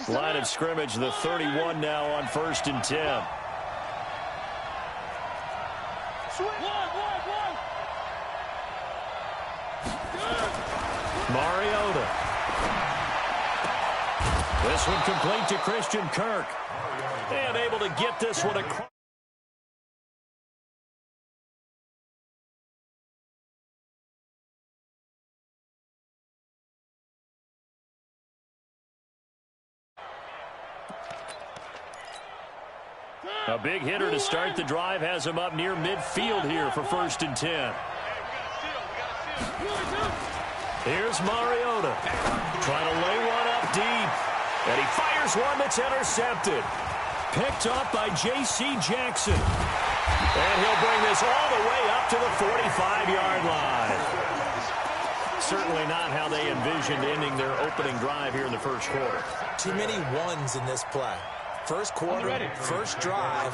Line of scrimmage, the 31 now on 1st and 10. Mariota. This one complete to Christian Kirk. And able to get this one across. A big hitter to start the drive has him up near midfield here for 1st and 10. Here's Mariota. Trying to lay one up deep. And he fires one that's intercepted. Picked off by J.C. Jackson. And he'll bring this all the way up to the 45-yard line. Certainly not how they envisioned ending their opening drive here in the first quarter. Too many ones in this play. First quarter, first drive,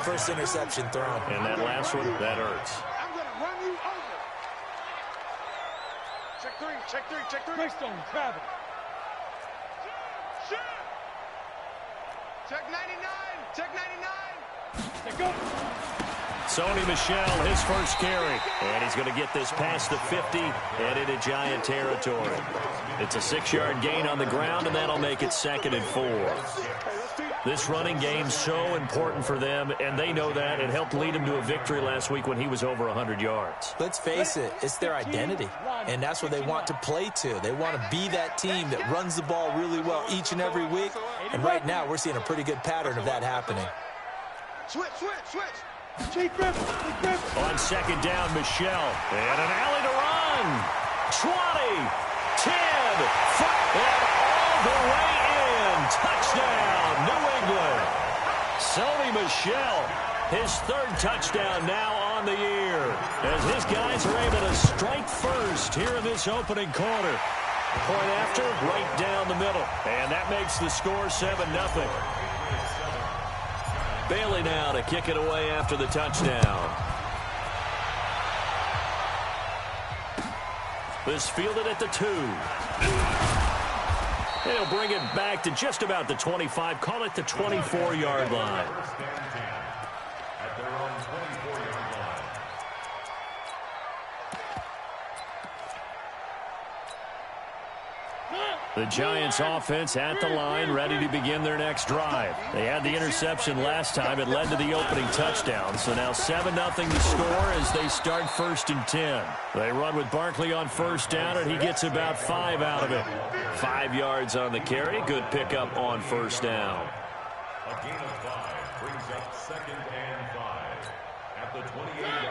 first interception thrown. And that last one, that hurts. I'm going to run you over. Check three, check three, check three. Greystone, travel. Check 99, check 99. Check go. Sony Michel, his first carry. And he's going to get this past the 50 and into Giant territory. It's a 6-yard gain on the ground, and that'll make it 2nd and 4. This running game's so important for them, and they know that. It helped lead him to a victory last week when he was over 100 yards. Let's face it, it's their identity, and that's what they want to play to. They want to be that team that runs the ball really well each and every week, and right now we're seeing a pretty good pattern of that happening. Switch. On 2nd down, Michel. And an alley to run. 20, 10, 5, and all the way in. Touchdown, New England. Sony Michel, his 3rd touchdown now on the year, as his guys are able to strike first here in this opening quarter. Point after, right down the middle. And that makes the score 7-0. Bailey now to kick it away after the touchdown. This fielded at the 2. He'll bring it back to just about the 25. Call it the 24-yard line. The Giants offense at the line, ready to begin their next drive. They had the interception last time. It led to the opening touchdown. So now 7-0 to score as they start 1st and 10. They run with Barkley on 1st down, and he gets about 5 out of it. 5 yards on the carry. Good pickup on 1st down. A gain of 5 brings up 2nd and 5. At the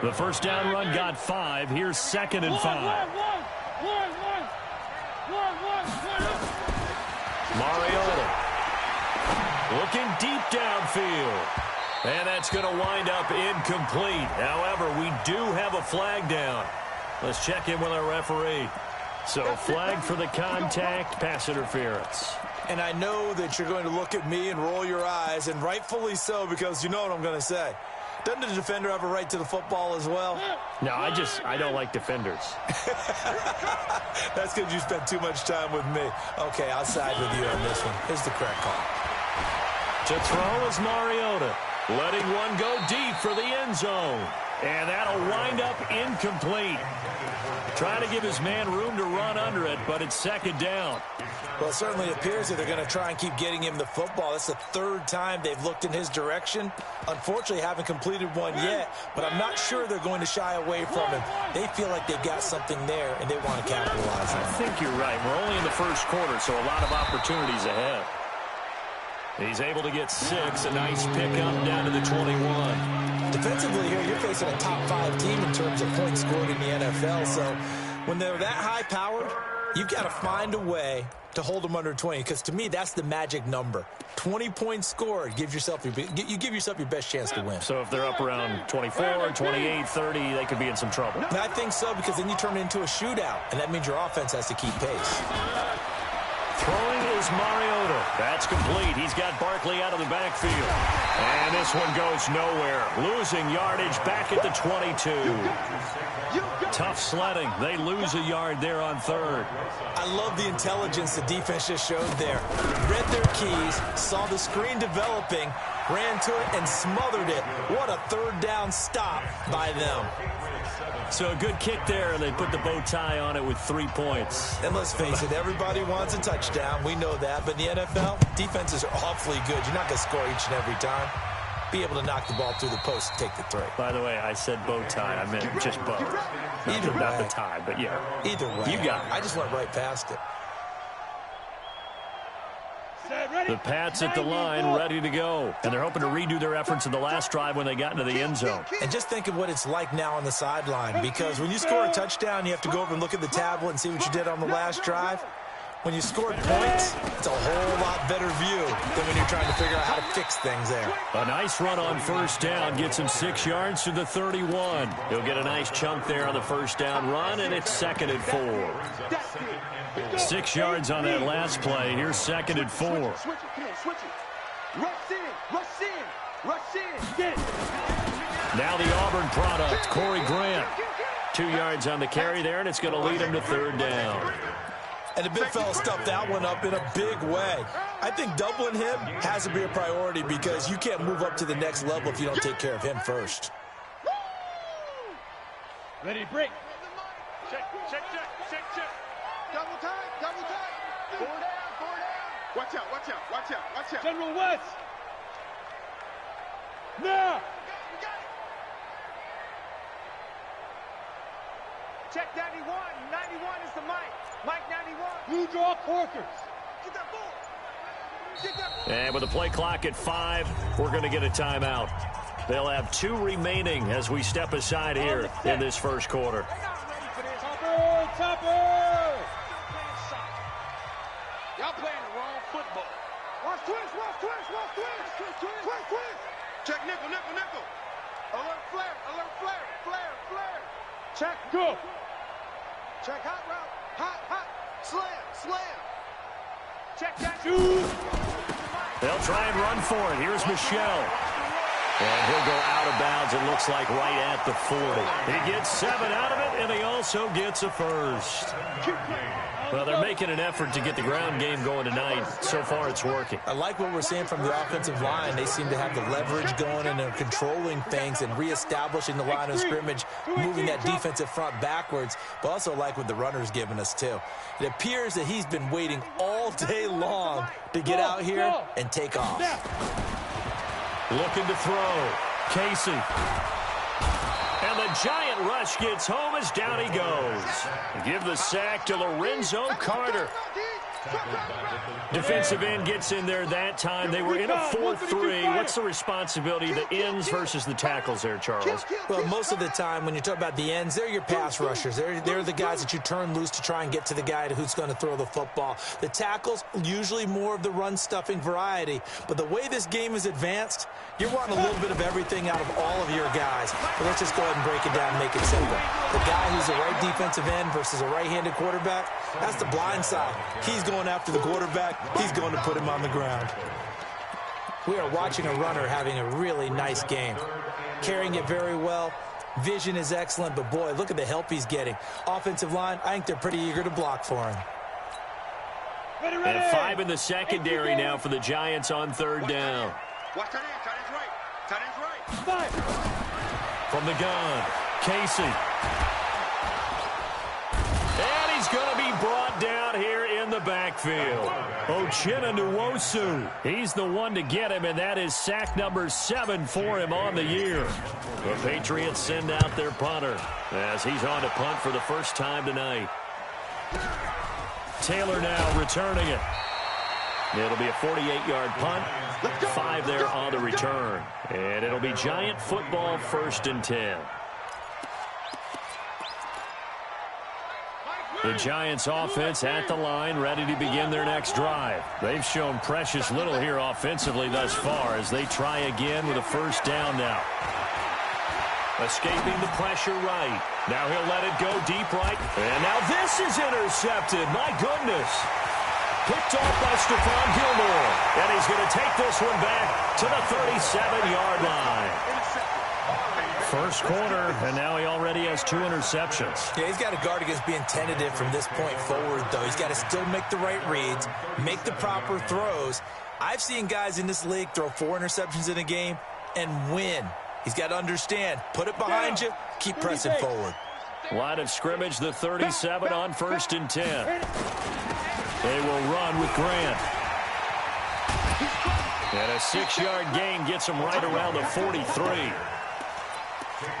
28. The 1st down run got 5. Here's 2nd and 5. Mariota looking deep downfield. And that's going to wind up incomplete. However, we do have a flag down. Let's check in with our referee. So flag for the contact, pass interference. And I know that you're going to look at me and roll your eyes, and rightfully so, because you know what I'm going to say. Doesn't the defender have a right to the football as well? No, I don't like defenders. That's because you spent too much time with me. Okay, I'll side with you on this one. Here's the correct call. To throw is Mariota. Letting one go deep for the end zone. And that'll wind up incomplete. Trying to give his man room to run under it, but it's 2nd down. Well, it certainly appears that they're going to try and keep getting him the football. That's the 3rd time they've looked in his direction. Unfortunately, haven't completed one yet, but I'm not sure they're going to shy away from him. They feel like they've got something there, and they want to capitalize on it. I think you're right. We're only in the first quarter, so a lot of opportunities ahead. He's able to get 6. A nice pickup down to the 21. Defensively here, you're facing a top 5 team in terms of points scored in the NFL. So when they're that high-powered, you've got to find a way to hold them under 20, because to me, that's the magic number. 20 points scored, you give yourself your best chance to win. So if they're up around 24, 28, 30, they could be in some trouble. I think so, because then you turn it into a shootout, and that means your offense has to keep pace. Throwing is Mariota. That's complete. He's got Barkley out of the backfield. And this one goes nowhere. Losing yardage back at the 22. Tough sledding. They lose a yard there on third. I love the intelligence the defense just showed there. Read their keys, saw the screen developing, ran to it, and smothered it. What a third down stop by them. So a good kick there, and they put the bow tie on it with 3 points. And let's face it, everybody wants a touchdown. We know that. But in the NFL, defenses are awfully good. You're not going to score each and every time. Be able to knock the ball through the post and take the three. By the way, I said bow tie. I meant just bow. Not the tie, but yeah. Either way. You got it. I just went right past it. The Pats at the line, ready to go. And they're hoping to redo their efforts in the last drive when they got into the end zone. And just think of what it's like now on the sideline. Because when you score a touchdown, you have to go over and look at the tablet and see what you did on the last drive. When you scored points, it's a whole lot better view than when you're trying to figure out how to fix things there. A nice run on first down gets him 6 yards to the 31. He'll get a nice chunk there on the first down run, and it's 2nd and 4. 6 yards on that last play. Here's 2nd and 4. Switch it. Rush in. Get it. Now the Auburn product, Corey Grant. 2 yards on the carry there, and it's going to lead him to 3rd down. And the big fella stuffed that one up in a big way. I think doubling him has to be a priority because you can't move up to the next level if you don't take care of him first. Ready, break. Check. Double time. 4 down. Watch out. General West. Now. Check 91. 91 is the mic. Mike 91. Blue draw Corkers. Get that ball. And with the play clock at 5, we're going to get a timeout. They'll have 2 remaining as we step aside here in this first quarter. Topper! Y'all playing the wrong football. Watch twist. Check nickel. Alert flare. Check, go. Check hot route. Hot. Slam. Check that. They'll try and run for it. Here's Michelle. And he'll go out of bounds, it looks like, right at the 40. He gets 7 out of it, and he also gets a first. Well, they're making an effort to get the ground game going tonight. So far, it's working. I like what we're seeing from the offensive line. They seem to have the leverage going, and they're controlling things and reestablishing the line of scrimmage, moving that defensive front backwards, but also like what the runner's giving us, too. It appears that he's been waiting all day long to get out here and take off. Looking to throw. Casey. And the giant rush gets home as down he goes. Give the sack to Lorenzo Carter. Defensive end gets in there that time. They were in a 4-3. What's the responsibility of the ends versus the tackles there, Charles? Well, most of the time when you talk about the ends, they're your pass rushers. They're the guys that you turn loose to try and get to the guy who's going to throw the football. The tackles, usually more of the run-stuffing variety. But the way this game is advanced, you're wanting a little bit of everything out of all of your guys. But let's just go ahead and break it down and make it simple. The guy who's a right defensive end versus a right-handed quarterback, that's the blind side. He's going after the quarterback. He's going to put him on the ground. We are watching a runner having a really nice game. Carrying it very well. Vision is excellent, but boy, look at the help he's getting. Offensive line, I think they're pretty eager to block for him. And 5 in the secondary now for the Giants on 3rd down. Watch tight end's right. From the gun, Casey. And he's going to be brought down here in the backfield. Uchenna Nwosu. He's the one to get him, and that is sack number 7 for him on the year. The Patriots send out their punter as he's on to punt for the first time tonight. Taylor now returning it. It'll be a 48-yard punt. 5 there on the return. And it'll be Giant football 1st and 10. The Giants offense at the line, ready to begin their next drive. They've shown precious little here offensively thus far as they try again with a 1st down now. Escaping the pressure right. Now he'll let it go deep right. And now this is intercepted. My goodness. Picked off by Stephon Gilmore. And he's going to take this one back to the 37-yard line. First quarter, and now he already has 2 interceptions. Yeah, he's got to guard against being tentative from this point forward, though. He's got to still make the right reads, make the proper throws. I've seen guys in this league throw 4 interceptions in a game and win. He's got to understand, put it behind you, keep pressing forward. Line of scrimmage, the 37 on 1st and 10. They will run with Grant. And a 6-yard gain gets him right around the 43.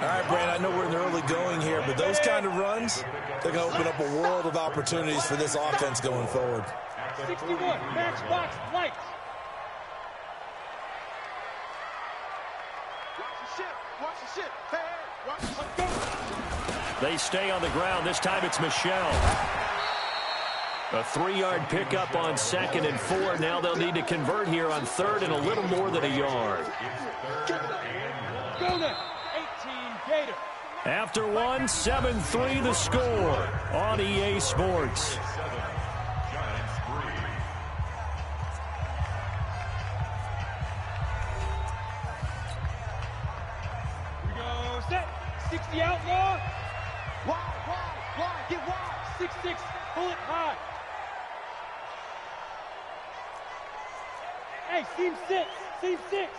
All right, Brandon, I know we're in the early going here, but those kind of runs, they're going to open up a world of opportunities for this offense going forward. 61, matchbox lights. Watch the ship. Hey, watch the ship. They stay on the ground. This time it's Michel. A 3-yard pickup on 2nd and 4. Now they'll need to convert here on 3rd and a little more than a yard. Go there. 18 Gator. After 1, 7-3 the score on EA Sports. We go set. 60 outlaw. Wide. Get wide. 6-6. Pull it high. Hey, seam 6. Seam 6.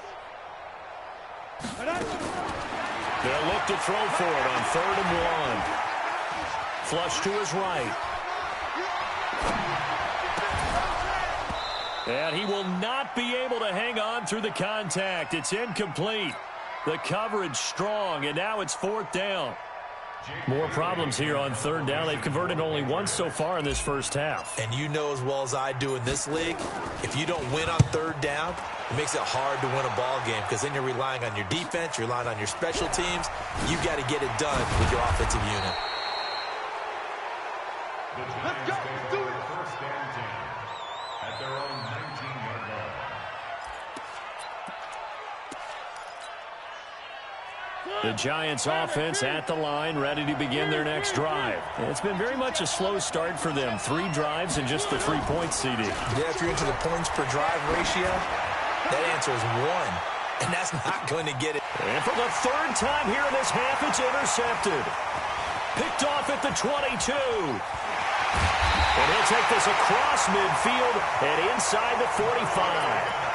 They'll look to throw for it on 3rd and 1. Flush to his right. And he will not be able to hang on through the contact. It's incomplete. The coverage strong, and now it's 4th down. More problems here on 3rd down. They've converted only once so far in this first half. And you know as well as I do in this league, if you don't win on 3rd down, it makes it hard to win a ball game because then you're relying on your defense, you're relying on your special teams. You've got to get it done with your offensive unit. Let's go. Let's do it. 1st and 10 at their own 19-yard line. The Giants offense at the line, ready to begin their next drive. It's been very much a slow start for them. 3 drives and just the 3 points, CD. Yeah, if you're into the points per drive ratio, that answer is 1. And that's not going to get it. And for the 3rd time here in this half, it's intercepted. Picked off at the 22. And he'll take this across midfield and inside the 45.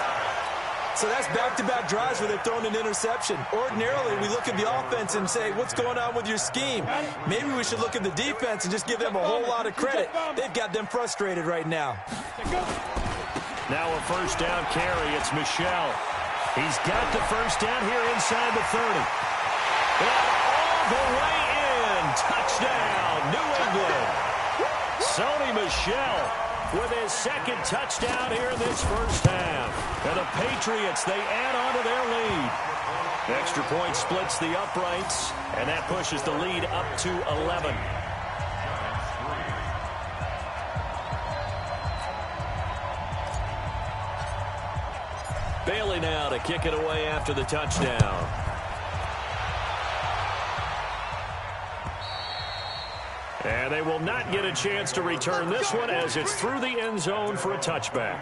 So that's back-to-back drives where they've thrown an interception. Ordinarily, we look at the offense and say, what's going on with your scheme? Maybe we should look at the defense and just give them a whole lot of credit. They've got them frustrated right now. Now a 1st down carry. It's Michel. He's got the 1st down here inside the 30. And all the way in. Touchdown, New England. Sony Michel with his 2nd touchdown here in this first half. And the Patriots, they add on to their lead. Extra point splits the uprights, and that pushes the lead up to 11. Bailey now to kick it away after the touchdown. And they will not get a chance to return this one as it's through the end zone for a touchback.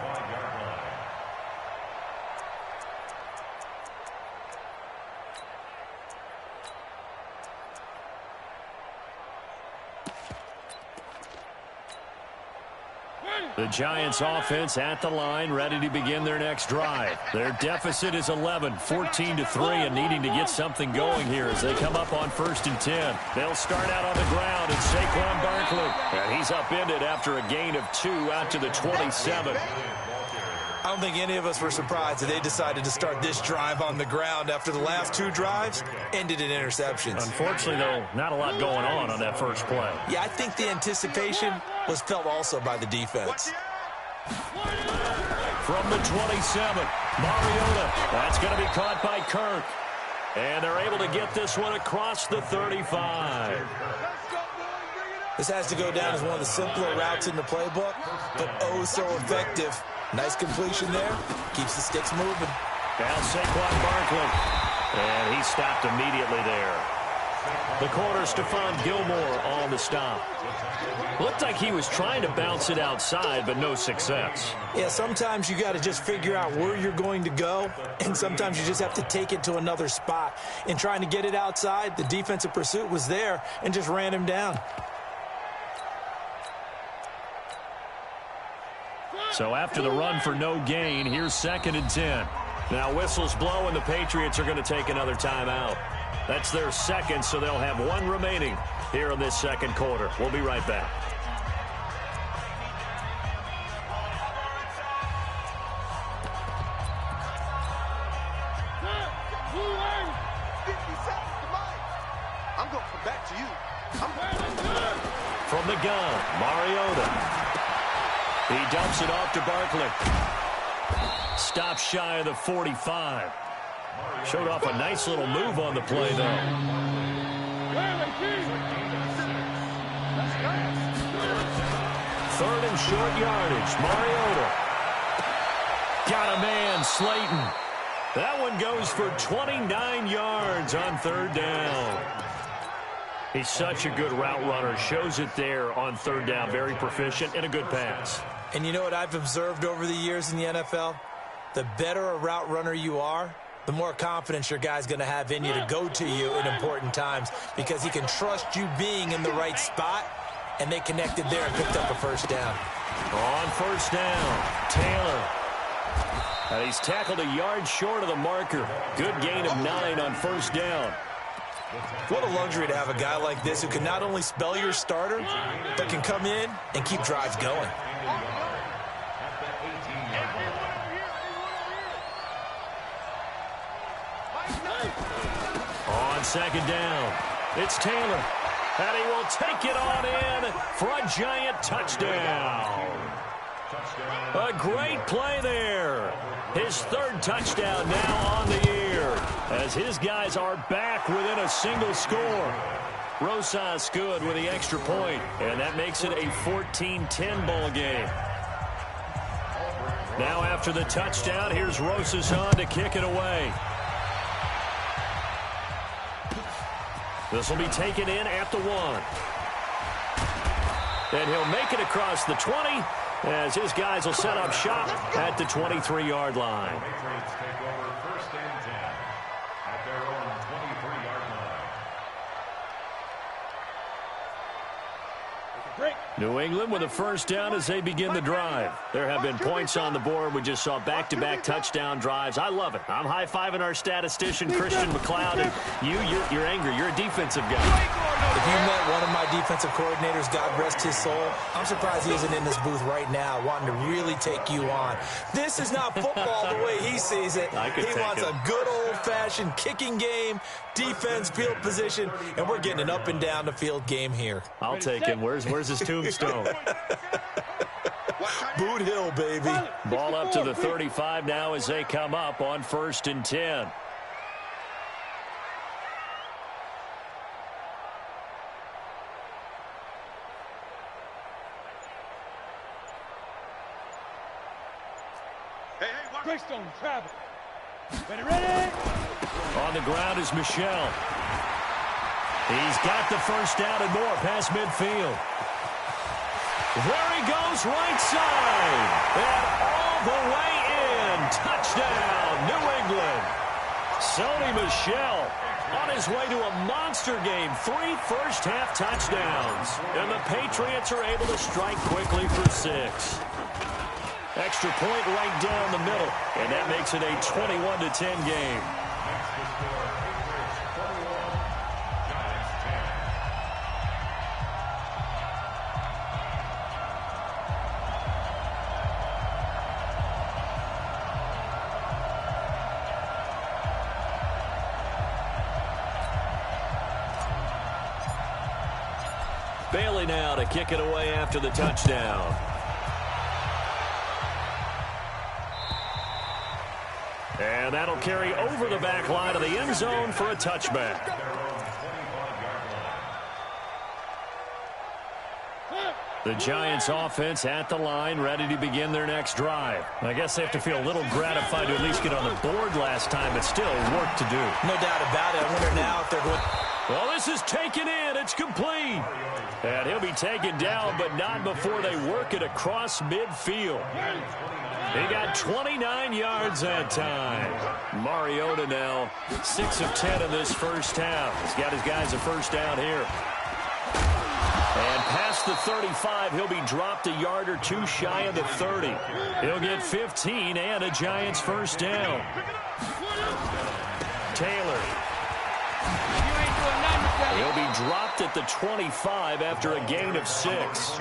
The Giants offense at the line, ready to begin their next drive. Their deficit is 11, 14-3, and needing to get something going here as they come up on 1st and 10. They'll start out on the ground, and Saquon Barkley. And he's upended after a gain of 2 out to the 27. I don't think any of us were surprised that they decided to start this drive on the ground after the last 2 drives ended in interceptions. Unfortunately, though, not a lot going on that first play. Yeah, I think the anticipation was felt also by the defense. From the 27, Mariota. That's going to be caught by Kirk. And they're able to get this one across the 35. This has to go down as one of the simpler routes in the playbook, but oh so effective. Nice completion there. Keeps the sticks moving. Now Saquon Barkley. And he stopped immediately there. The corner, Stephon Gilmore on the stop. Looked like he was trying to bounce it outside, but no success. Yeah, sometimes you got to just figure out where you're going to go, and sometimes you just have to take it to another spot. In trying to get it outside, the defensive pursuit was there and just ran him down. So after the run for no gain, here's 2nd and 10. Now whistles blow, and the Patriots are going to take another timeout. That's their second, so they'll have one remaining here in this second quarter. We'll be right back. I'm going to come back to you. From the gun, Mariota. He dumps it off to Barkley. Stop shy of the 45. Showed off a nice little move on the play, though. 3rd and short yardage. Mariota. Got a man, Slayton. That one goes for 29 yards on 3rd down. He's such a good route runner. Shows it there on 3rd down. Very proficient and a good pass. And you know what I've observed over the years in the NFL? The better a route runner you are, the more confidence your guy's going to have in you to go to you in important times because he can trust you being in the right spot, and they connected there and picked up a 1st down. On 1st down, Taylor. And he's tackled a yard short of the marker. Good gain of 9 on 1st down. What a luxury to have a guy like this who can not only spell your starter, but can come in and keep drives going. On 2nd down, it's Taylor. And he will take it on in for a giant touchdown. A great play there. His 3rd touchdown now on the year as his guys are back within a single score. Rosas good with the extra point, and that makes it a 14-10 ball game. Now after the touchdown, here's Rosas on to kick it away. This will be taken in at the 1. And he'll make it across the 20 as his guys will set up shop at the 23-yard line. Patriots take over 1st and 10 at their own 23-yard line. New England with a 1st down as they begin the drive. There have been points on the board. We just saw back-to-back touchdown drives. I love it. I'm high-fiving our statistician, Christian McLeod. And you're angry. You're a defensive guy. If you met one of my defensive coordinators, God rest his soul, I'm surprised he isn't in this booth right now wanting to really take you on. This is not football the way he sees it. He wants a good old-fashioned kicking game, defense, field position, and we're getting an up-and-down-the-field game here. I'll take him. Where's his tombstone? Boot Hill, baby. Ball up to the 35 now as they come up on 1st and 10. Greystone, travel. Ready? On the ground is Michel. He's got the 1st down and more past midfield. There he goes, right side. And all the way in. Touchdown, New England. Sony Michel on his way to a monster game. 3 first-half touchdowns. And the Patriots are able to strike quickly for 6. Extra point right down the middle. And that makes it a 21-10 game. Bailey now to kick it away after the touchdown. And that'll carry over the back line of the end zone for a touchback. The Giants offense at the line, ready to begin their next drive. I guess they have to feel a little gratified to at least get on the board last time, but still work to do. No doubt about it. I wonder now if they're going... Well, this is taken in. It's complete. And he'll be taken down, but not before they work it across midfield. He got 29 yards that time. Mariota now 6 of 10 in this first half. He's got his guys a first down here. And past the 35, he'll be dropped a yard or two shy of the 30. He'll get 15 and a Giants first down. Taylor. He'll be dropped at the 25 after a gain of 6.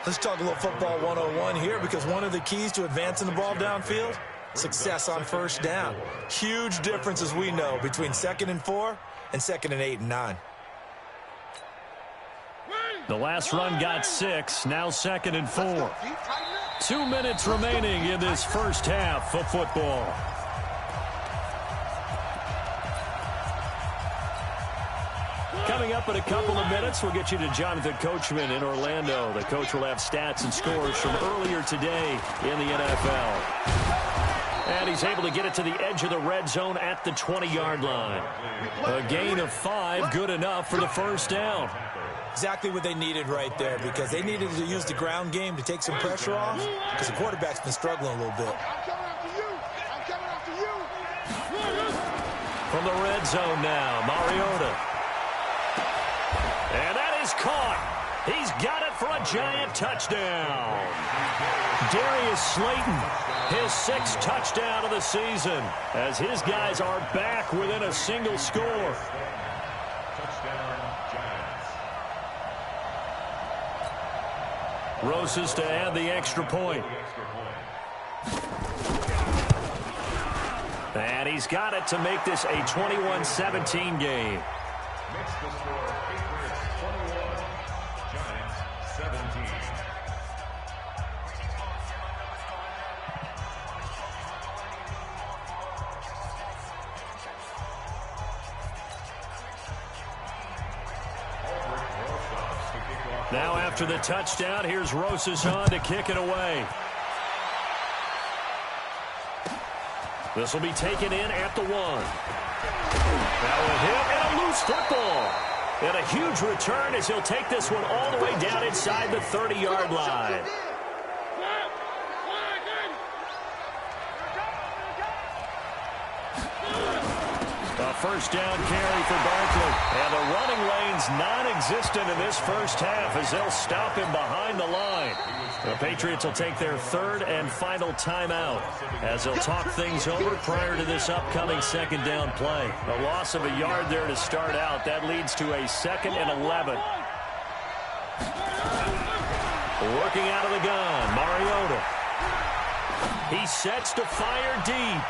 Let's talk a little football 101 here, because one of the keys to advancing the ball downfield, success on first down. Huge difference, as we know, between 2nd and 4 and 2nd and 8 and 9. The last run got 6, now 2nd and 4. 2 minutes remaining in this first half of football. Coming up in a couple of minutes, we'll get you to Jonathan Coachman in Orlando. The coach will have stats and scores from earlier today in the NFL. And he's able to get it to the edge of the red zone at the 20-yard line. A gain of 5, good enough for the first down. Exactly what they needed right there, because they needed to use the ground game to take some pressure off, because the quarterback's been struggling a little bit. From the red zone now, Mariota. And that is caught. He's got it for a Giant touchdown. Darius Slayton, his 6th touchdown of the season, as his guys are back within a single score. Roses to add the extra point. And he's got it to make this a 21-17 game. Makes the score Patriots 21, Giants 17. Now after the touchdown, here's Rosas on to kick it away. This will be taken in at the 1. Now a hit and a loose football. And a huge return as he'll take this one all the way down inside the 30-yard line. A first down carry for Barkley. And the running lane's non-existent in this first half as they'll stop him behind the line. The Patriots will take their 3rd and final timeout as they'll talk things over prior to this upcoming 2nd down play. A loss of a yard there to start out. That leads to a 2nd and 11. Working out of the gun, Mariota. He sets to fire deep.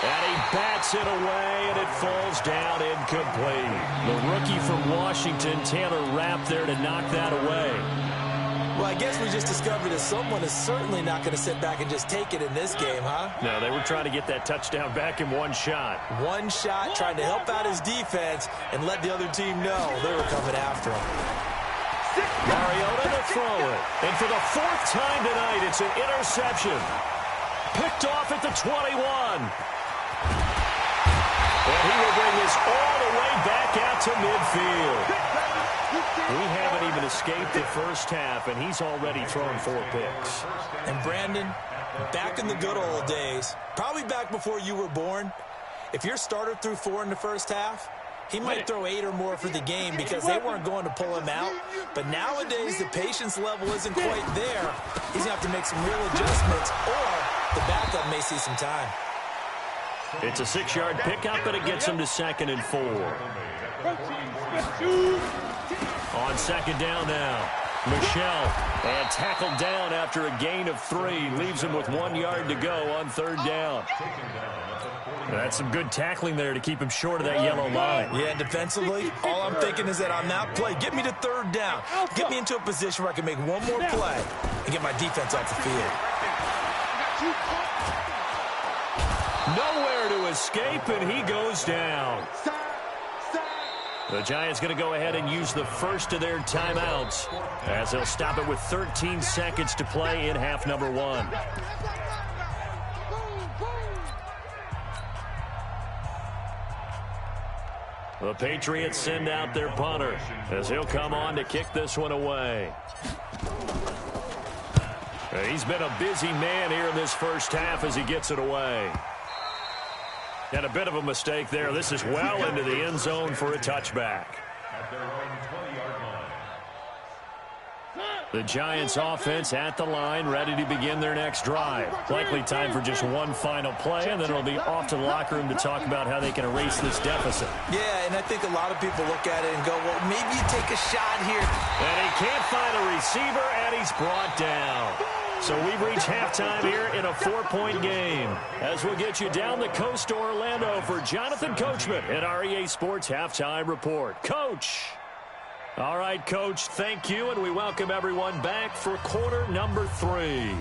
And he bats it away, and it falls down incomplete. The rookie from Washington, Taylor Rapp, there to knock that away. Well, I guess we just discovered that someone is certainly not going to sit back and just take it in this game, huh? No, they were trying to get that touchdown back in one shot. One shot, trying to help out his defense and let the other team know they were coming after him. Mariota to throw it. And for the 4th time tonight, it's an interception. Picked off at the 21. And he will bring this all the way back out to midfield. We haven't even escaped the first half, and he's already thrown 4 picks. And Brandon, back in the good old days, probably back before you were born, if your starter threw 4 in the first half, he might throw 8 or more for the game because they weren't going to pull him out. But nowadays, the patience level isn't quite there. He's going to have to make some real adjustments, or the backup may see some time. It's a 6-yard pickup, but it gets him to 2nd and 4. On 2nd down now, Michelle. And tackled down after a gain of 3. Leaves him with 1 yard to go on 3rd down. That's some good tackling there to keep him short of that yellow line. Yeah, defensively, all I'm thinking is that on that play, get me to 3rd down. Get me into a position where I can make one more play and get my defense off the field. Nowhere to escape, and he goes down. The Giants going to go ahead and use the first of their timeouts as they'll stop it with 13 seconds to play in half number 1. The Patriots send out their punter as he'll come on to kick this one away. He's been a busy man here in this first half as he gets it away. And a bit of a mistake there. This is well into the end zone for a touchback. At their own 20-yard line. The Giants offense at the line, ready to begin their next drive. Likely time for just one final play, and then it'll be off to the locker room to talk about how they can erase this deficit. Yeah, and I think a lot of people look at it and go, well, maybe you take a shot here. And he can't find a receiver, and he's brought down. So we've reached halftime here in a 4-point game. As we'll get you down the coast to Orlando for Jonathan Coachman at our EA Sports Halftime Report. Coach. All right, Coach, thank you, and we welcome everyone back for quarter number 3.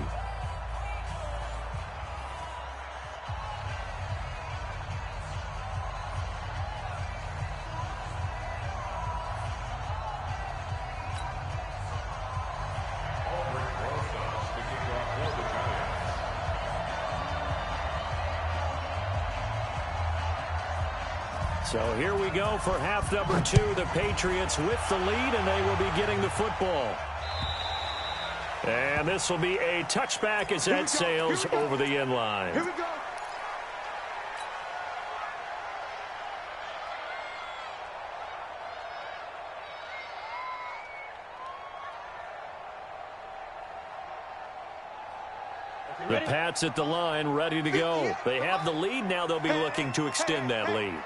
So here we go for half number 2. The Patriots with the lead, and they will be getting the football. And this will be a touchback as that sails over the end line. Here we go. The Pats at the line, ready to go. They have the lead now. They'll be looking to extend that lead.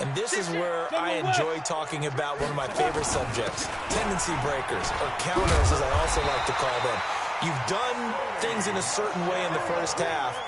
And this is where I enjoy talking about one of my favorite subjects, tendency breakers, or counters as I also like to call them. You've done things in a certain way in the first half,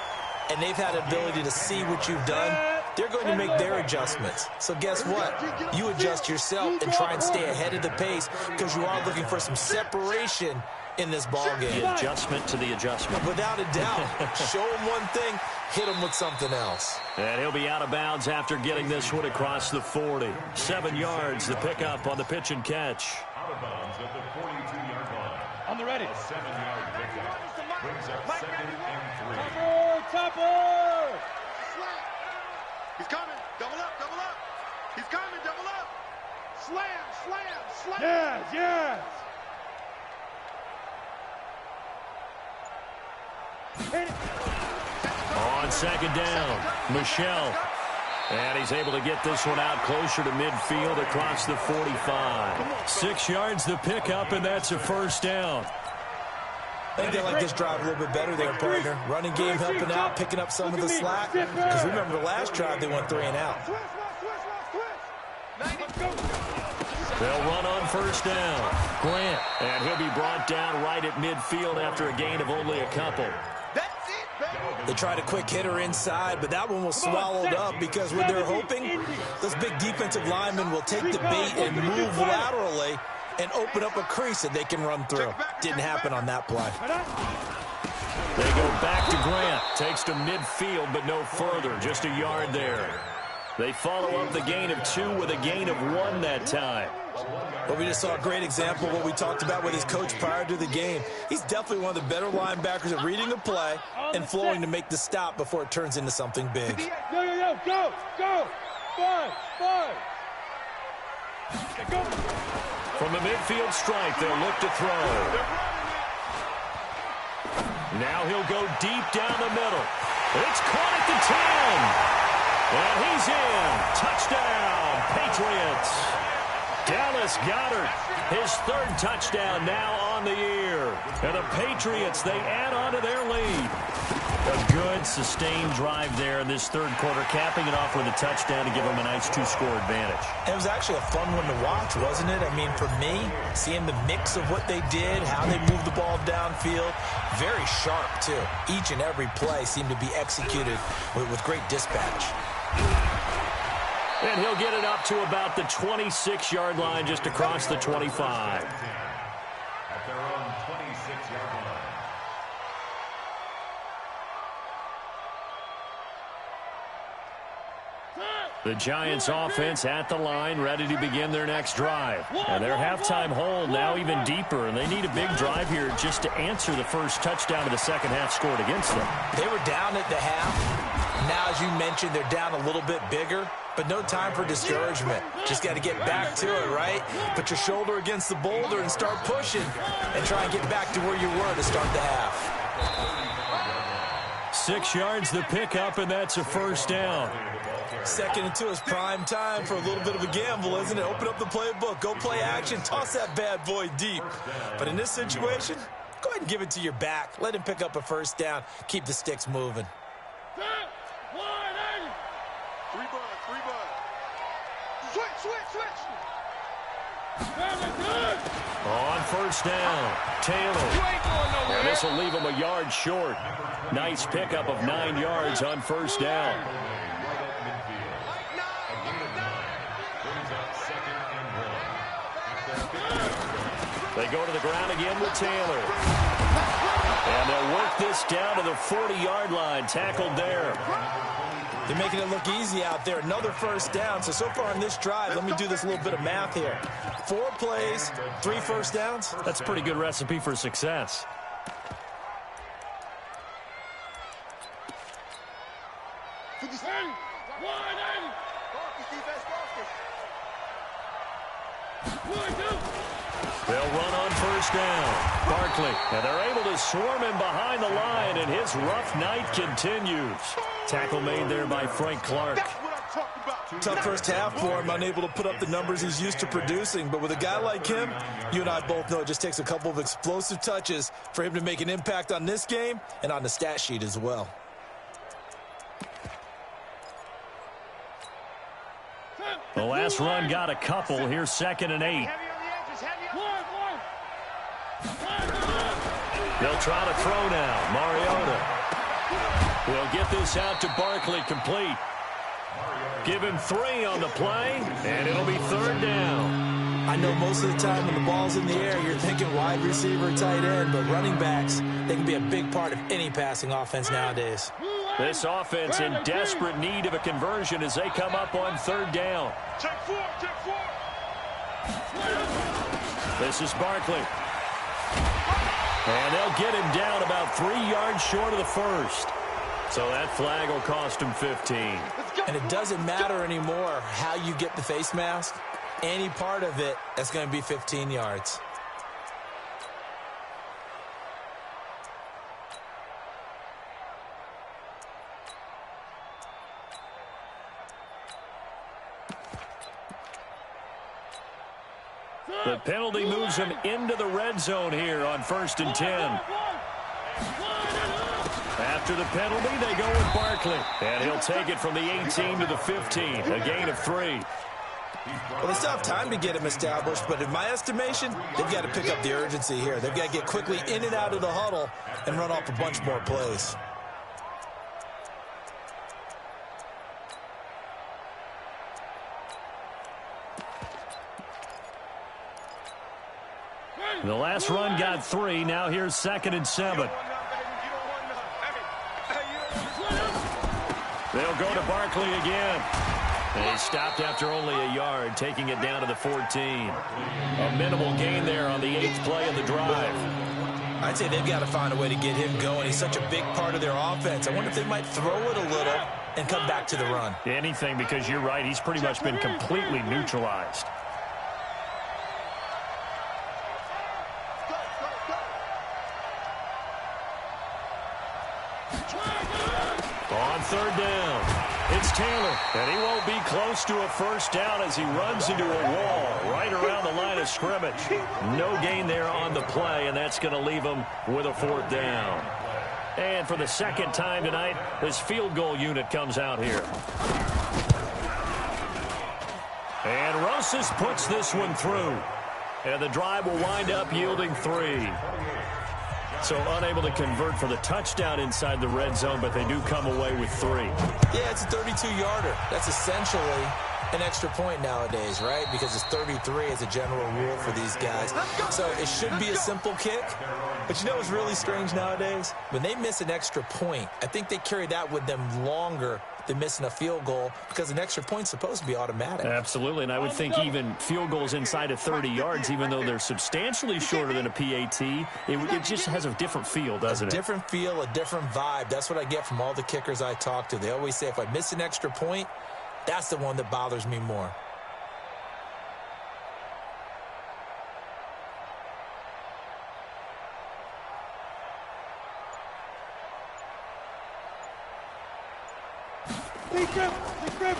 and they've had the ability to see what you've done. They're going to make their adjustments. So guess what? You adjust yourself and try and stay ahead of the pace because you are looking for some separation in this ball game. The adjustment to the adjustment. Without a doubt. Show them one thing, hit them with something else. And he'll be out of bounds after getting this one across the 40. 7 yards, the pickup on the pitch and catch. Out of bounds at the 42-yard line. On the ready. A 7-yard pickup. Brings up second and 3. Topper! Slam! He's coming! Double up! Double up! He's coming! Double up! Slam! Slam! Slam! Yes, yes! On second down, Michel. And he's able to get this one out closer to midfield across the 45. 6 yards the pickup, and that's a first down. I think they like this drive a little bit better there, partner. Running game helping out, picking up some of the slack. Because remember the last drive, they went 3 and out. They'll run on first down. Grant, and he'll be brought down right at midfield after a gain of only a couple. That's it, baby! They tried a quick hitter inside, but that one was swallowed up because what they're hoping, those big defensive linemen will take the bait and move laterally and open up a crease that they can run through. Didn't happen on that play. They go back to Grant. Takes to midfield, but no further. Just a yard there. They follow up the gain of 2 with a gain of 1 that time. But we just saw a great example of what we talked about with his coach prior to the game. He's definitely one of the better linebackers at reading the play and flowing to make the stop before it turns into something big. Yo, go, go! 5. Go! From the midfield stripe, they'll look to throw. Now he'll go deep down the middle. It's caught at the 10. And he's in. Touchdown, Patriots. Dallas Goedert, his 3rd touchdown now on the year. And the Patriots, they add on to their lead. A good, sustained drive there in this 3rd quarter, capping it off with a touchdown to give them a nice 2-score advantage. It was actually a fun one to watch, wasn't it? I mean, for me, seeing the mix of what they did, how they moved the ball downfield, very sharp, too. Each and every play seemed to be executed with great dispatch. And he'll get it up to about the 26-yard line, just across the 25. At their own 26-yard line. The Giants offense at the line, ready to begin their next drive. And their halftime hole now even deeper, and they need a big drive here just to answer the first touchdown of the second half scored against them. They were down at the half. Now, as you mentioned, they're down a little bit bigger, but no time for discouragement. Just got to get back to it, right? Put your shoulder against the boulder and start pushing and try and get back to where you were to start the half. 6 yards the pickup, and that's a first down. 2nd and 2 is prime time for a little bit of a gamble, isn't it? Open up the playbook, go play action, toss that bad boy deep. But in this situation, go ahead and give it to your back. Let him pick up a first down. Keep the sticks moving. 3 bud. Switch. On first down, Taylor. And this will leave him a yard short. Nice pickup of 9 yards on first down. They go to the ground again with Taylor. And they'll work this down to the 40-yard line. Tackled there. They're making it look easy out there. Another first down. So far on this drive, let me do this little bit of math here. 4 plays, 3 first downs. That's a pretty good recipe for success. They'll run on first down. Barkley, and they're able to swarm him behind the line, and his rough night continues. Tackle made there by Frank Clark. Tough first half for him, unable to put up the numbers he's used to producing. But with a guy like him, you and I both know it just takes a couple of explosive touches for him to make an impact on this game and on the stat sheet as well. The last run got a couple. Here's 2nd and 8. They'll try to throw now. Mariota will get this out to Barkley, complete. Give him 3 on the play, and it'll be 3rd down. I know most of the time when the ball's in the air, you're thinking wide receiver, tight end, but running backs, they can be a big part of any passing offense nowadays. This offense in desperate need of a conversion as they come up on 3rd down. Check 4. This is Barkley. And they'll get him down about 3 yards short of the first. So that flag will cost him 15. And it doesn't matter anymore how you get the face mask. Any part of it, that's going to be 15 yards. The penalty moves him into the red zone here on 1st and 10. After the penalty, they go with Barkley. And he'll take it from the 18 to the 15, a gain of 3. Well, they still have time to get him established, but in my estimation, they've got to pick up the urgency here. They've got to get quickly in and out of the huddle and run off a bunch more plays. The last run got 3. Now here's 2nd and 7. They'll go to Barkley again. And he stopped after only a yard, taking it down to the 14. A minimal gain there on the 8th play of the drive. I'd say they've got to find a way to get him going. He's such a big part of their offense. I wonder if they might throw it a little and come back to the run. Anything, because you're right. He's pretty much been completely neutralized. On 3rd down, it's Taylor, and he won't be close to a first down as he runs into a wall right around the line of scrimmage. No gain there on the play, and that's going to leave him with a 4th down. And for the 2nd time tonight, his field goal unit comes out here. And Rosas puts this one through. And the drive will wind up yielding 3. So unable to convert for the touchdown inside the red zone, but they do come away with 3. Yeah, it's a 32-yarder. That's essentially an extra point nowadays, right? Because it's 33 as a general rule for these guys. So it should be a simple kick. But you know what's really strange nowadays? When they miss an extra point, I think they carry that with them longer than missing a field goal because an extra point's supposed to be automatic. Absolutely, and I would think even field goals inside of 30 yards, even though they're substantially shorter than a PAT, it just has a different feel, doesn't it? A different feel, a different vibe. That's what I get from all the kickers I talk to. They always say if I miss an extra point, that's the one that bothers me more.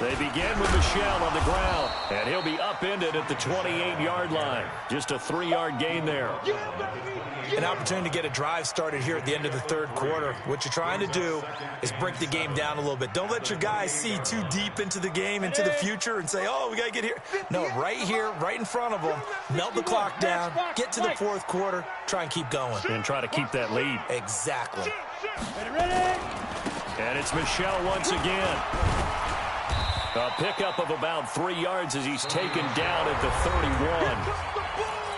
They begin with Michel on the ground, and he'll be upended at the 28-yard line. Just a 3-yard gain there. An opportunity to get a drive started here at the end of the third quarter. What you're trying to do is break the game down a little bit. Don't let your guys see too deep into the game, into the future, and say, oh, we got to get here. No, right here, right in front of them, melt the clock down, get to the fourth quarter, try and keep going. And try to keep that lead. Exactly. And it's Michel once again. A pickup of about 3 yards as he's taken down at the 31.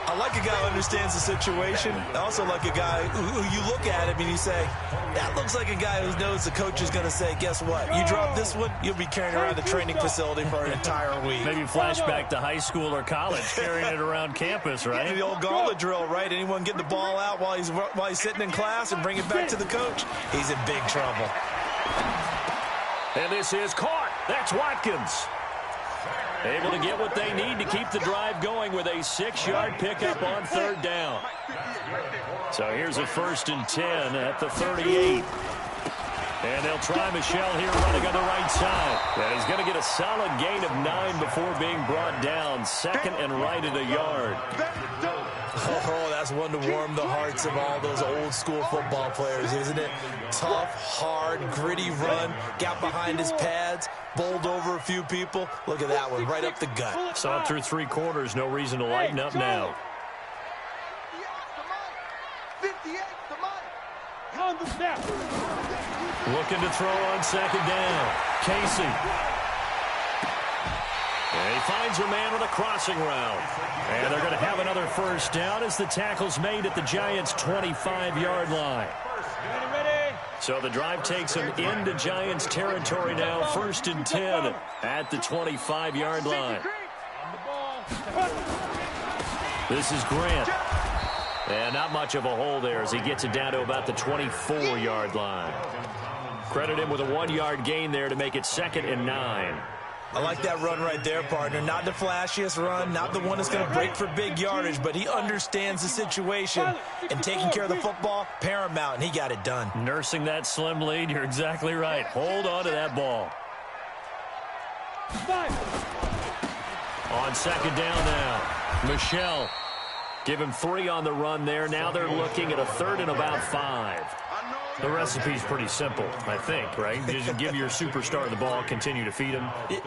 I like a guy who understands the situation. I also like a guy who you look at him and you say, that looks like a guy who knows the coach is going to say, guess what? You drop this one, you'll be carrying around the training facility for an entire week. Maybe flashback to high school or college, carrying it around campus, right? The old gauntlet drill, right? Anyone get the ball out while he's sitting in class and bring it back to the coach? He's in big trouble. And this is caught. That's Watkins. Able to get what they need to keep the drive going with a 6-yard pickup on third down. So here's a 1st and 10 at the 38. And they'll try Michel here running on the right side. And he's going to get a solid gain of 9 before being brought down. 2nd and right at a yard. Oh, that's one to warm the hearts of all those old school football players, isn't it? Tough, hard, gritty run. Got behind his pads, bowled over a few people. Look at that one, right up the gut. Saw it through 3 quarters. No reason to lighten up now. Looking to throw on 2nd down. Casey. And he finds a man with a crossing route. And they're going to have another 1st down as the tackle's made at the Giants' 25-yard line. So the drive takes him into Giants territory now. 1st and 10 at the 25-yard line. This is Grant. And not much of a hole there as he gets it down to about the 24-yard line. Credit him with a 1-yard gain there to make it 2nd and 9. I like that run right there, partner. Not the flashiest run, not the one that's going to break for big yardage, but he understands the situation, and taking care of the football, paramount, and he got it done. Nursing that slim lead, you're exactly right. Hold on to that ball. On 2nd down now, Michel. Give him 3 on the run there. Now they're looking at a 3rd and about 5. The recipe's pretty simple, I think, right? Just give your superstar the ball, continue to feed him.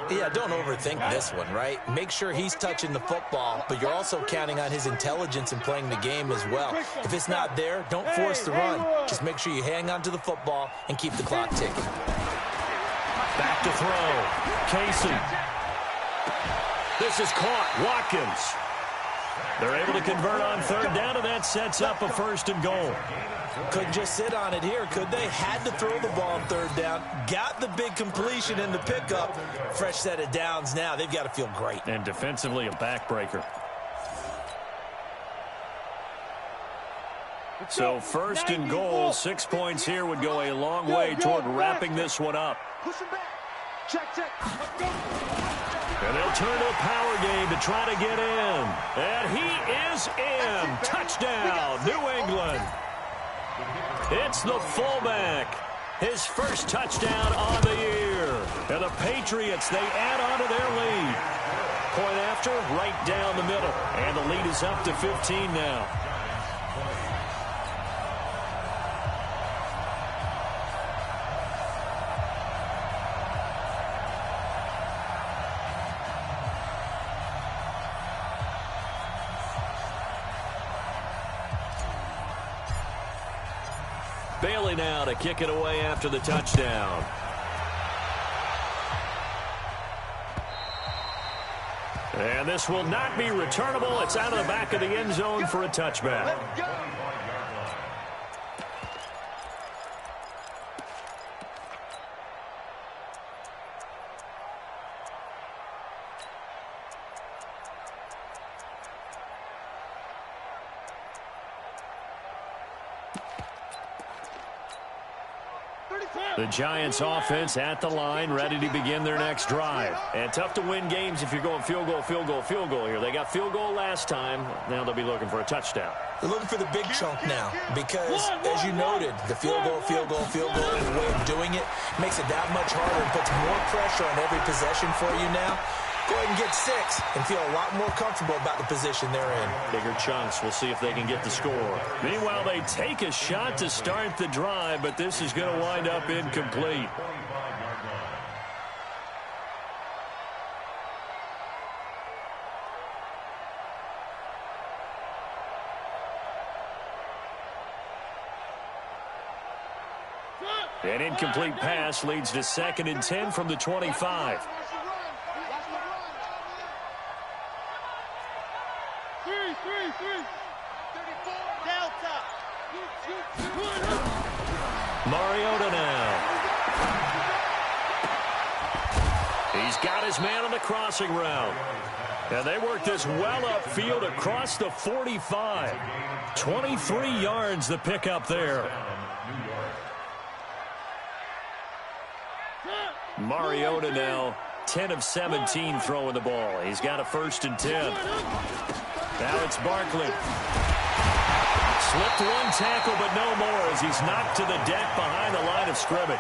Yeah, don't overthink this one, right? Make sure he's touching the football, but you're also counting on his intelligence in playing the game as well. If it's not there, don't force the run. Just make sure you hang on to the football and keep the clock ticking. Back to throw. Casey. This is caught. Watkins. They're able to convert on 3rd down, and that sets up a 1st and goal. Couldn't just sit on it here, could they? Had to throw the ball on 3rd down. Got the big completion in the pickup. Fresh set of downs now. They've got to feel great. And defensively, a backbreaker. So 1st and goal, 6 points here would go a long way toward wrapping this one up. Push him back. Check. And they'll turn to a power game to try to get in. And he is in. Touchdown, New England. It's the fullback. His 1st touchdown on the year. And the Patriots, they add on to their lead. Point after, right down the middle. And the lead is up to 15 now. Bailey now to kick it away after the touchdown. And this will not be returnable. It's out of the back of the end zone for a touchback. The Giants offense at the line, ready to begin their next drive. And tough to win games if you're going field goal, field goal, field goal here. They got field goal last time. Now they'll be looking for a touchdown. They're looking for the big chunk now because, as you noted, the field goal, field goal, field goal, and the way of doing it makes it that much harder and puts more pressure on every possession for you now. Go ahead and get 6 and feel a lot more comfortable about the position they're in. Bigger chunks. We'll see if they can get the score. Meanwhile, they take a shot to start the drive, but this is going to wind up incomplete. An incomplete pass leads to 2nd and 10 from the 25. Mariota now. He's got his man on the crossing route. And they work this well upfield across the 45. 23 yards the pickup there. Mariota now 10 of 17 throwing the ball. He's got a 1st and 10. Now it's Barkley. Slipped one tackle, but no more as he's knocked to the deck behind the line of scrimmage.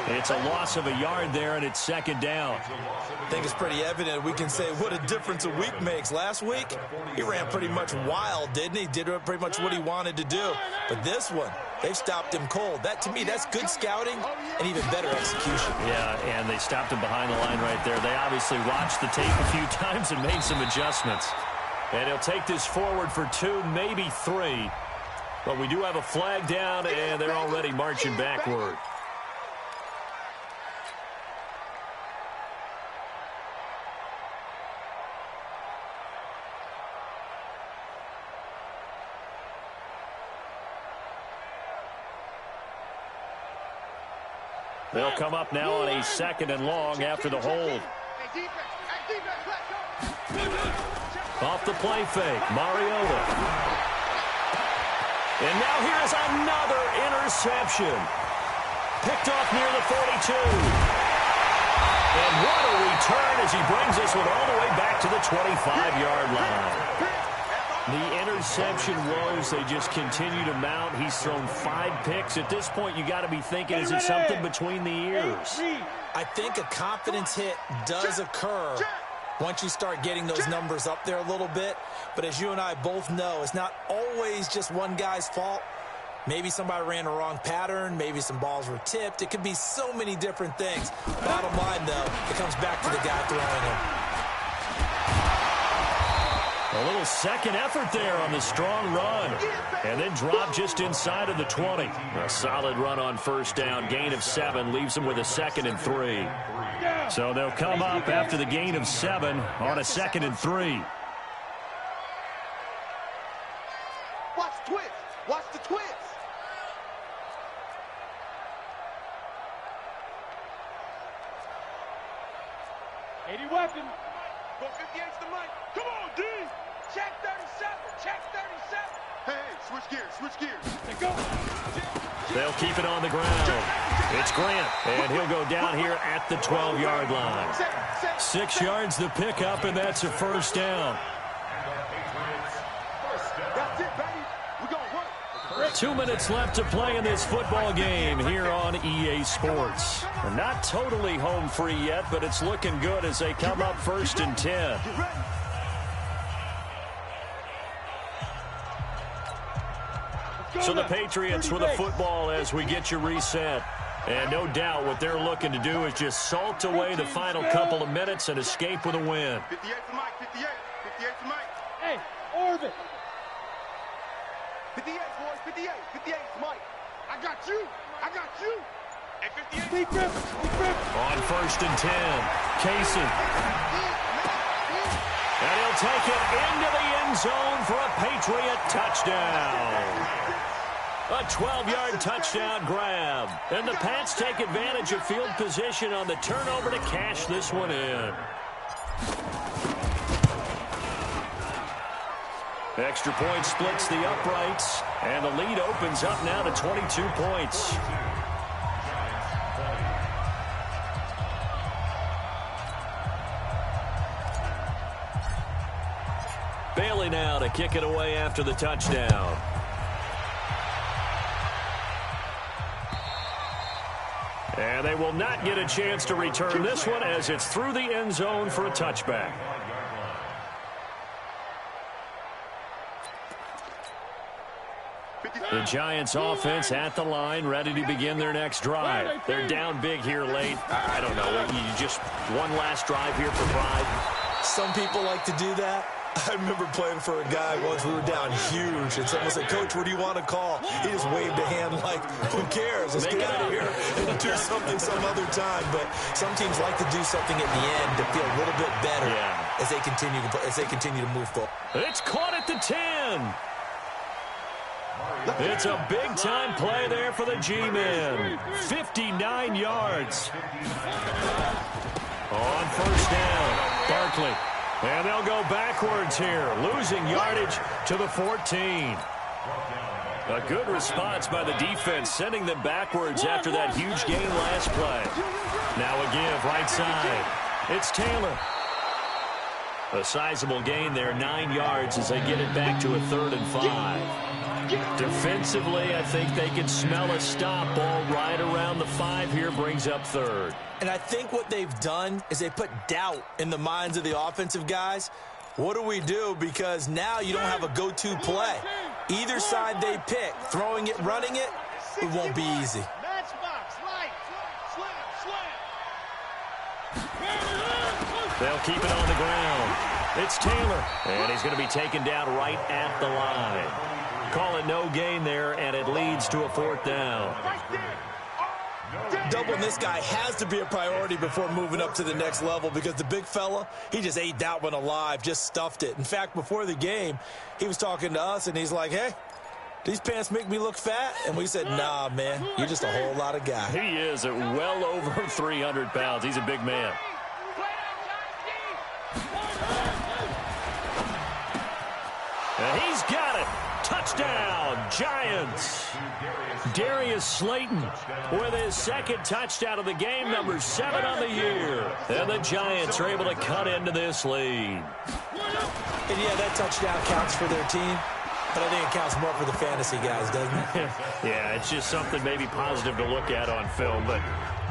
It's a loss of a yard there, and it's 2nd down. I think it's pretty evident. We can say what a difference a week makes. Last week, he ran pretty much wild, didn't he? Did pretty much what he wanted to do. But this one, they've stopped him cold. That, to me, that's good scouting and even better execution. Yeah, and they stopped him behind the line right there. They obviously watched the tape a few times and made some adjustments. And he'll take this forward for 2, maybe 3. But we do have a flag down, and they're already marching backward. They'll come up now on a 2nd and long after the hold. Off the play fake, Mariota. And now here's another interception. Picked off near the 42. And what a return as he brings this one all the way back to the 25-yard line. The interception woes, they just continue to mount. He's thrown 5 picks. At this point, you got to be thinking, is it something between the ears? I think a confidence hit does occur once you start getting those numbers up there a little bit. But as you and I both know, it's not always just one guy's fault. Maybe somebody ran a wrong pattern. Maybe some balls were tipped. It could be so many different things. Bottom line, though, it comes back to the guy throwing them. A little second effort there on the strong run. And then drop just inside of the 20. A solid run on 1st down. Gain of 7 leaves them with a 2nd and 3. So they'll come up after the gain of 7 on a 2nd and 3. Watch the twist. Watch the twist. 80 weapon. Go 58's the mic. Come on, D. Check 37. Check 37. Hey, switch gears. Switch gears. Let go. They'll keep it on the ground. It's Grant, and he'll go down here at the 12-yard line. 6 yards the pickup, and that's a 1st down. That's it, baby. We're going to work. 2 minutes left to play in this football game here on EA Sports. We're not totally home free yet, but it's looking good as they come up 1st and 10. So the Patriots with a football as we get you reset. And no doubt what they're looking to do is just salt away the final couple of minutes and escape with a win. 58's the mic. 58. 58's the mic. Hey, orbit. 58, boys. 58. 58's the mic. I got you. I got you. Hey, 58. Speed grip. Speed grip. On 1st and 10, Casey. And he'll take it into the end zone for a Patriot touchdown. A 12-yard touchdown grab. And the Pats take advantage of field position on the turnover to cash this one in. Extra point splits the uprights. And the lead opens up now to 22 points. kick it away after the touchdown. And they will not get a chance to return this one as it's through the end zone for a touchback. The Giants offense at the line, ready to begin their next drive. They're down big here late. I don't know. You just one last drive here for pride. Some people like to do that. I remember playing for a guy once. We were down huge, and someone said, "Coach, what do you want to call?" He just waved a hand like, "Who cares? Let's get out of here and do something some other time." But some teams like to do something at the end to feel a little bit better as they continue to move forward. It's caught at the 10. It's a big-time play there for the G-men. 59 yards. On first down, Barkley. And they'll go backwards here, losing yardage to the 14. A good response by the defense, sending them backwards after that huge gain last play. Now a give right side. It's Taylor. A sizable gain there, 9 yards as they get it back to a 3rd and 5. Defensively, I think they can smell a stop. Ball right around the 5 here, brings up 3rd. And I think what they've done is they put doubt in the minds of the offensive guys. What do we do? Because now you don't have a go-to play. Either side they pick, throwing it, running it, it won't be easy. They'll keep it on the ground. It's Taylor, and he's going to be taken down right at the line. Call it no gain there, and it leads to a 4th down. Doubling this guy has to be a priority before moving up to the next level because the big fella, he just ate that one alive, just stuffed it. In fact, before the game, he was talking to us, and he's like, "Hey, these pants make me look fat?" And we said, "Nah, man, you're just a whole lot of guy." He is at well over 300 pounds. He's a big man. And he's got it. Touchdown, Giants. Darius Slayton with his 2nd touchdown of the game, number 7 on the year. And the Giants are able to cut into this lead. And yeah, that touchdown counts for their team, but I think it counts more for the fantasy guys, doesn't it? Yeah, it's just something maybe positive to look at on film, but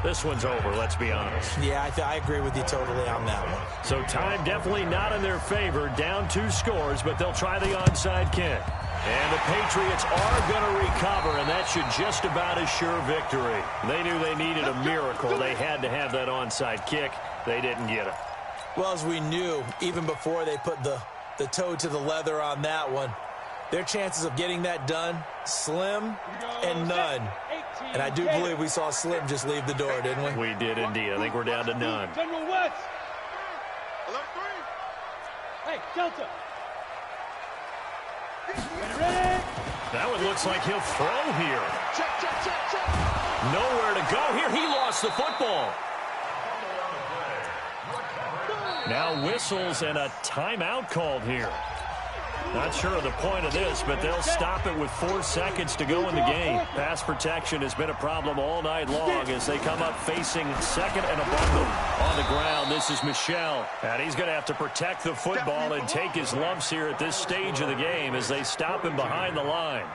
this one's over, let's be honest. Yeah, I agree with you totally on that one. So time definitely not in their favor. Down 2 scores, but they'll try the onside kick. And the Patriots are going to recover, and that should just about assure victory. They knew they needed a miracle. They had to have that onside kick. They didn't get it. Well, as we knew, even before they put the toe to the leather on that one, their chances of getting that done, slim and none. And I do believe we saw Slim just leave the door, didn't we? We did indeed. I think we're down to none. General West. 11-3. Hey, Delta. That one looks like he'll throw here. Nowhere to go here. He lost the football. Now whistles and a timeout called here. Not sure of the point of this, but they'll stop it with 4 seconds to go in the game. Pass protection has been a problem all night long as they come up facing 2nd and a bundle. On the ground, this is Michel. And he's going to have to protect the football and take his lumps here at this stage of the game as they stop him behind the line.